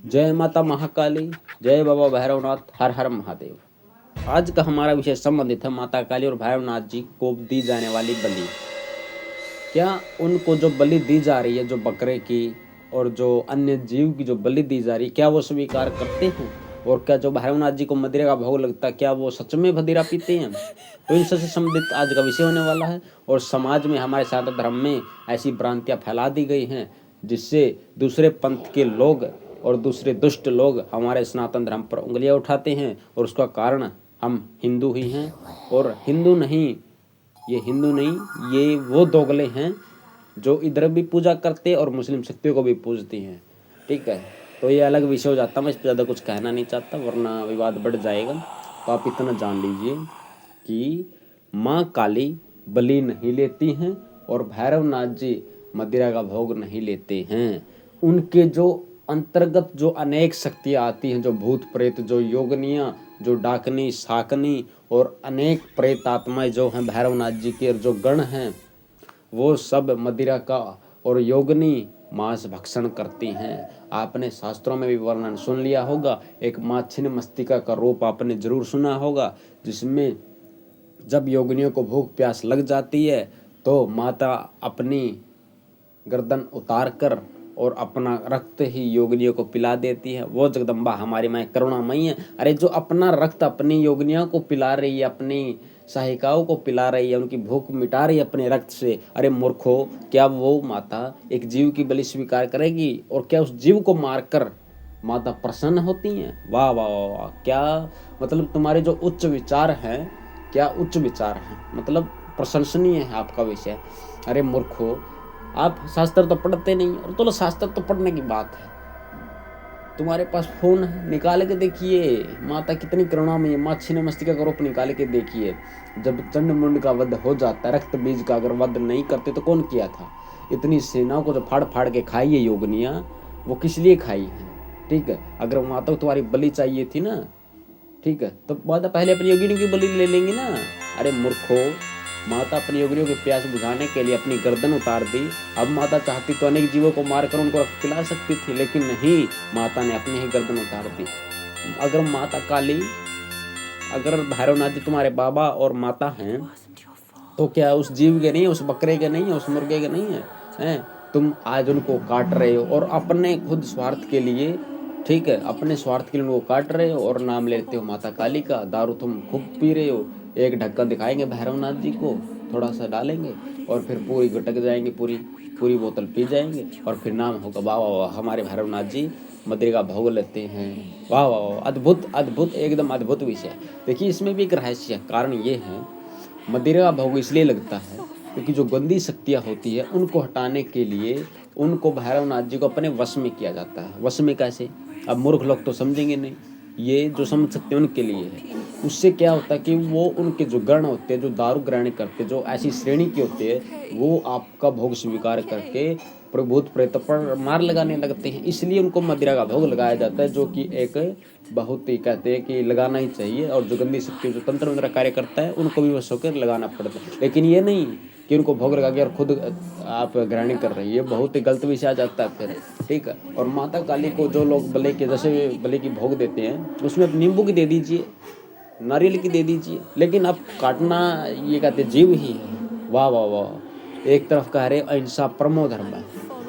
जय माता महाकाली, जय बाबा भैरवनाथ, हर हर महादेव। आज का हमारा विषय संबंधित है माता काली और भैरवनाथ जी को दी जाने वाली बलि। क्या उनको जो बलि दी जा रही है, जो बकरे की और जो अन्य जीव की जो बलि दी जा रही है, क्या वो स्वीकार करते हैं? और क्या जो भैरवनाथ जी को मदिरा का भोग लगता है, क्या वो सच में मदिरा पीते हैं? तो इन से संबंधित आज का विषय होने वाला है। और समाज में, हमारे सनातन धर्म में ऐसी भ्रांतियां फैला दी गई हैं जिससे दूसरे पंथ के लोग और दूसरे दुष्ट लोग हमारे सनातन धर्म पर उंगलियां उठाते हैं। और उसका कारण हम हिंदू ही हैं। और हिंदू नहीं, ये हिंदू नहीं, ये वो दोगले हैं जो इधर भी पूजा करते हैं और मुस्लिम शक्तियों को भी पूजती हैं। ठीक है, तो ये अलग विषय हो जाता है। मैं इस पर ज़्यादा कुछ कहना नहीं चाहता वरना विवाद बढ़ जाएगा। तो आप इतना जान लीजिए कि माँ काली बलि नहीं लेती हैं और भैरवनाथ जी मदिरा का भोग नहीं लेते हैं। उनके जो अंतर्गत जो अनेक शक्तियाँ आती हैं, जो भूत प्रेत, जो योगनियाँ, जो डाकनी शाकनी और अनेक प्रेत आत्माएं जो हैं भैरवनाथ जी के जो गण हैं, वो सब मदिरा का और योगनी मांस भक्षण करती हैं। आपने शास्त्रों में भी वर्णन सुन लिया होगा। एक माँ छिन्न मस्तिका का रूप आपने जरूर सुना होगा, जिसमें जब योगिनियों को भूख प्यास लग जाती है तो माता अपनी गर्दन उतार कर और अपना रक्त ही योगिनियों को पिला देती है। वो जगदम्बा हमारी माँ करुणामयी है। अरे जो अपना रक्त अपनी योगिनियों को पिला रही है, अपनी सहायिकाओं को पिला रही है, उनकी भूख मिटा रही है अपने रक्त से, अरे मूर्खो, क्या वो माता एक जीव की बलि स्वीकार करेगी? और क्या उस जीव को मारकर माता प्रसन्न होती हैं? वाह वाह वाह, क्या मतलब तुम्हारे जो उच्च विचार हैं, क्या उच्च विचार हैं, मतलब प्रशंसनीय है आपका विषय। अरे मूर्खो, आप शास्त्र तो पढ़ते नहीं। और चलो शास्त्र तो पढ़ने की बात है, तुम्हारे पास फोन है, निकाल के देखिए माता कितनी करुणामयी है। माँ छिन्न मस्तिका का रूप निकाल के देखिए। जब चंड मुंड का वध हो जाता है, रक्त बीज का अगर वध नहीं करते तो कौन किया था? इतनी सेनाओं को जो फाड़ फाड़ के खाई है योगनियाँ, वो किस लिए खाई है? ठीक है, अगर माता को तुम्हारी बलि चाहिए थी ना, ठीक है, तो माता पहले अपनी योगिनी की बलि ले लेंगी ना। अरे मूर्खो, माता अपनी योगिनियों की प्यास बुझाने के लिए अपनी गर्दन उतार दी। अब माता चाहती तो अनेक जीवों को मारकर उनको रक्त पिला सकती थी, लेकिन नहीं, माता ने अपनी ही गर्दन उतार दी। अगर माता काली, अगर भैरवनाथ जी तुम्हारे बाबा और माता हैं, तो क्या उस जीव के नहीं, उस बकरे के नहीं है, उस मुर्गे के नहीं है, हैं? तुम आज उनको काट रहे हो और अपने खुद स्वार्थ के लिए, ठीक है, अपने स्वार्थ के लिए उनको काट रहे हो और नाम लेते हो माता काली का। दारू तुम खूब पी रहे हो। एक ढक्कन दिखाएंगे भैरवनाथ जी को, थोड़ा सा डालेंगे और फिर पूरी गटक जाएंगे, पूरी पूरी बोतल पी जाएंगे और फिर नाम होगा वाह वाह वाह, हमारे भैरवनाथ जी मदिरा का भोग लेते हैं। वाह वाह वाह, अद्भुत अद्भुत, एकदम अद्भुत विषय। देखिए इसमें भी एक रहस्य, कारण ये है, मदिरा का भोग इसलिए लगता है क्योंकि जो गंदी शक्तियाँ होती है उनको हटाने के लिए उनको भैरवनाथ जी को अपने वश में किया जाता है। वश में कैसे? अब मूर्ख लोग तो समझेंगे नहीं, ये जो समझ सकते हैं उनके लिए है। उससे क्या होता है कि वो उनके जो गण होते हैं, जो दारू ग्रहण करते, जो ऐसी श्रेणी के होते हैं, वो आपका भोग स्वीकार करके प्रभूत प्रेत पर मार लगाने लगते हैं। इसलिए उनको मदिरा का भोग लगाया जाता है, जो कि एक बहुत ही, कहते हैं कि लगाना ही चाहिए। और जो गंदी शक्ति, जो तंत्र मंत्र कार्य करता है, उनको भी वश होकर लगाना पड़ता है। लेकिन ये नहीं कि उनको भोग लगा के और खुद आप ग्रहण कर रही है, बहुत ही गलत विषय आ जाता है फिर। ठीक है, और माता काली को जो लोग बलि के, जैसे बलि की भोग देते हैं, उसमें नींबू की दे दीजिए, नारियल की दे दीजिए, लेकिन अब काटना, ये कहते जीव ही है। वाह वाह वाह, एक तरफ कह रहे अहिंसा परमो धर्म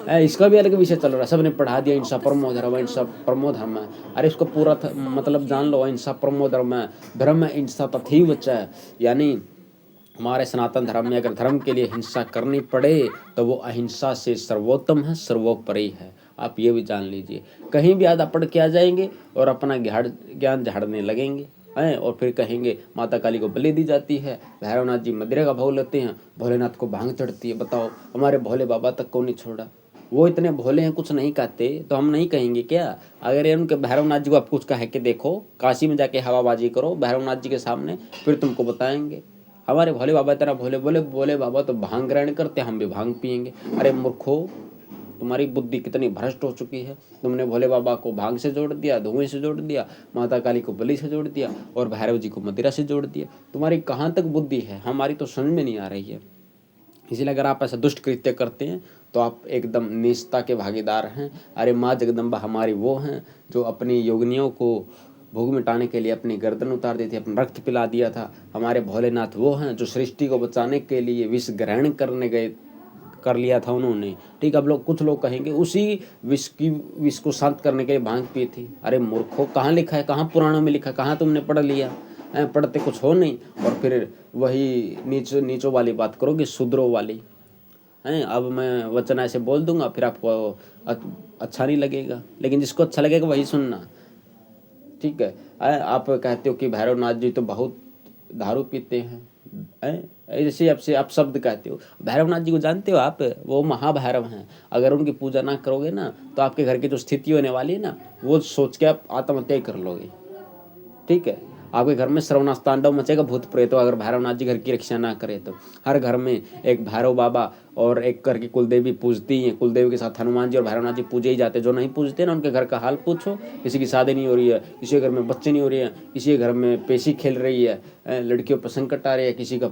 है, इसका भी अलग विषय चल रहा है। सबने पढ़ा दिया अहिंसा परमो धर्म, अहिंसा परमो धर्म है। अरे इसको पूरा मतलब जान लो, अहिंसा परमो धर्म है, धर्म अहिंसा तथैव च, यानी हमारे सनातन धर्म में अगर धर्म के लिए हिंसा करनी पड़े तो वो अहिंसा से सर्वोत्तम है, सर्वोपरि है। आप ये भी जान लीजिए। कहीं भी आधा पढ़ के आ जाएंगे और अपना ज्ञान झाड़ने लगेंगे हैं, और फिर कहेंगे माता काली को बलि दी जाती है, भैरवनाथ जी मदिरा का भोग लेते हैं, भोलेनाथ को भांग चढ़ती है। बताओ, हमारे भोले बाबा तक को नहीं छोड़ा। वो इतने भोले हैं, कुछ नहीं कहते तो हम नहीं कहेंगे क्या? अगर उनके भैरवनाथ जी को आप कुछ कह के देखो, काशी में जाके हवाबाजी करो भैरवनाथ जी के सामने, फिर तुमको बताएंगे हमारे भोले बाबा तेरा भोले। बोले भोले बाबा तो भांग ग्रहण करते, हम भी भांग पियेंगे। अरे मूर्खो, तुम्हारी बुद्धि कितनी भ्रष्ट हो चुकी है। तुमने भोले बाबा को भांग से जोड़ दिया, धुएं से जोड़ दिया, माता काली को बलि से जोड़ दिया और भैरव जी को मदिरा से जोड़ दिया। तुम्हारी कहाँ तक बुद्धि है, हमारी तो समझ में नहीं आ रही है। इसलिए अगर आप ऐसा दुष्ट कृत्य करते हैं तो आप एकदम नीचता के भागीदार हैं। अरे माँ जगदम्बा हमारी वो हैं जो अपनी योगिनियों को भोग मिटाने के लिए अपनी गर्दन उतार दी थी, अपना रक्त पिला दिया था। हमारे भोलेनाथ वो हैं जो सृष्टि को बचाने के लिए विष ग्रहण करने गए, कर लिया था उन्होंने। ठीक, अब कुछ लोग कहेंगे उसी विष को शांत करने के लिए भांग पी थी। अरे मूर्खों, कहाँ लिखा है, कहाँ पुराणों में लिखा, कहाँ तुमने पढ़ लिया? पढ़ते कुछ हो नहीं, और फिर वही नीचों वाली बात करोगे, शूद्रों वाली हैं। अब मैं वचन ऐसे बोल दूंगा, फिर आपको अच्छा नहीं लगेगा, लेकिन जिसको अच्छा लगेगा वही सुनना। ठीक है, आप कहते हो कि भैरवनाथ जी तो बहुत दारू पीते हैं, ऐसे आपसे आप शब्द कहते हो। भैरवनाथ जी को जानते हो आप? वो महाभैरव हैं। अगर उनकी पूजा ना करोगे ना तो आपके घर की जो स्थिति होने वाली है ना, वो सोच के आप आत्महत्या कर लोगे। ठीक है, आपके घर में सर्वनाश तांडव मचेगा, भूत प्रेत, अगर भैरवनाथ जी घर की रक्षा ना करे तो। हर घर में एक भैरव बाबा और एक करके कुलदेवी पूजती हैं। कुलदेवी के साथ हनुमान जी और भैरवनाथ जी पूजे ही जाते हैं। जो नहीं पूजते ना उनके घर का हाल पूछो। किसी की शादी नहीं हो रही है, किसी के घर में बच्चे नहीं हो रहे हैं, किसी के घर में पेशी खेल रही है, लड़कियों पर संकट आ रही है, किसी का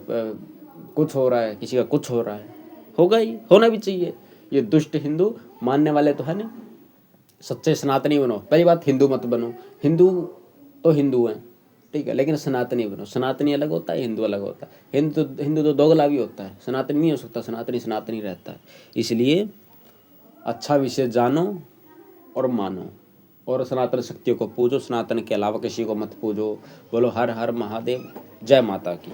कुछ हो रहा है, किसी का कुछ हो रहा है। होगा ही, होना भी चाहिए। ये दुष्ट हिंदू मानने वाले तो है नहीं। सच्चे सनातनी बनो। पहली बात, हिंदू मत बनो। हिंदू तो हिंदू हैं, ठीक है, लेकिन सनातनी बनो। सनातनी अलग होता है, हिंदू अलग होता है। हिंदू तो दोगला भी होता है, सनातनी नहीं हो सकता। सनातनी सनातनी रहता है। इसलिए अच्छा विषय जानो और मानो, और सनातन शक्तियों को पूजो। सनातन के अलावा किसी को मत पूजो। बोलो हर हर महादेव, जय माता की।